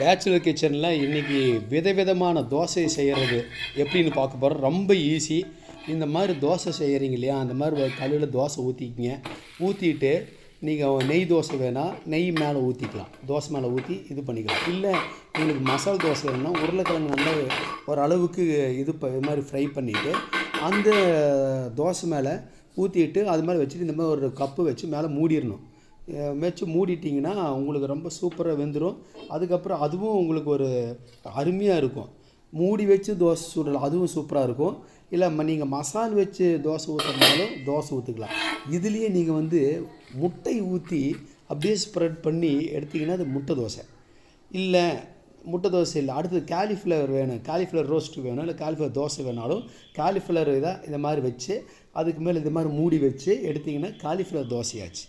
Bachelor கிச்சனில் இன்றைக்கி விதவிதமான தோசை செய்கிறது எப்படின்னு பார்க்க போகிறோம். ரொம்ப ஈஸி. இந்த மாதிரி தோசை செய்கிறீங்க இல்லையா, அந்த மாதிரி கல்லில் தோசை ஊற்றிக்கிங்க. ஊற்றிட்டு நீங்கள் நெய் தோசை வேணால் நெய் மேலே ஊற்றிக்கலாம், தோசை மேலே ஊற்றி இது பண்ணிக்கலாம். இல்லை உங்களுக்கு மசாலா தோசை வேணும்னா உருளைக்கிழங்கு நல்லா ஒரு அளவுக்கு இது மாதிரி ஃப்ரை பண்ணிவிட்டு அந்த தோசை மேலே ஊற்றிட்டு அது மாதிரி வச்சுட்டு இந்த மாதிரி ஒரு கப்பு வச்சு மேலே மூடிடணும். வச்சு மூடிட்டிங்கன்னா உங்களுக்கு ரொம்ப சூப்பராக வெந்துடும். அதுக்கப்புறம் அதுவும் உங்களுக்கு ஒரு அருமையாக இருக்கும். மூடி வச்சு தோசை சுடலாம், அதுவும் சூப்பராக இருக்கும். இல்லை நீங்கள் மசால் வச்சு தோசை ஊற்றுறதுனாலும் தோசை ஊற்றிக்கலாம். இதுலேயே நீங்கள் முட்டை ஊற்றி அப்படியே ஸ்ப்ரெட் பண்ணி எடுத்திங்கன்னா அது முட்டை தோசை. இல்லை முட்டை தோசை இல்லை, அடுத்தது காலிஃப்ளவர் வேணும், காலிஃப்ளவர் ரோஸ்ட்டு வேணும், இல்லை காலிஃப்ளவர் தோசை வேணாலும் காலிஃப்ளவர் இதாக இந்த மாதிரி வச்சு அதுக்கு மேலே இது மாதிரி மூடி வச்சு எடுத்திங்கன்னா காலிஃப்ளவர் தோசையாச்சு.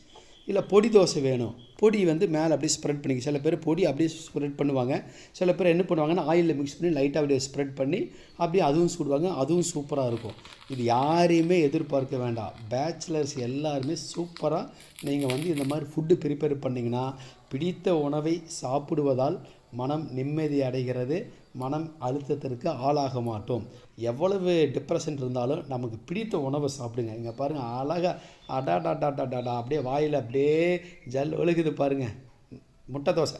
இல்லை பொடி தோசை வேணும், பொடி மேலே அப்படியே ஸ்ப்ரெட் பண்ணிக்க. சில பேர் பொடி அப்படியே ஸ்ப்ரெட் பண்ணுவாங்க. சில பேர் என்ன பண்ணுவாங்கன்னா ஆயிலில் மிக்ஸ் பண்ணி லைட்டாக அப்படியே ஸ்ப்ரெட் பண்ணி அப்படியே அதுவும் சுடுவாங்க. அதுவும் சூப்பராக இருக்கும். இது யாரையுமே எதிர்பார்க்க வேண்டாம். பேச்சுலர்ஸ் எல்லாருமே சூப்பராக நீங்கள் இந்த மாதிரி ஃபுட்டு ப்ரிப்பேர் பண்ணிங்கன்னா பிடித்த உணவை சாப்பிடுவதால் மனம் நிம்மதி அடைகிறது. மனம் அழுத்தத்திற்கு ஆளாக மாட்டோம். எவ்வளவு டிப்ரெஷன் இருந்தாலும் நமக்கு பிடித்த உணவை சாப்பிடுங்க. இங்கே பாருங்கள், அழகாக அடாடாடாடாடா அப்படியே வாயில் அப்படியே ஜல் ஒழுகுது பாருங்கள், முட்டை தோசை.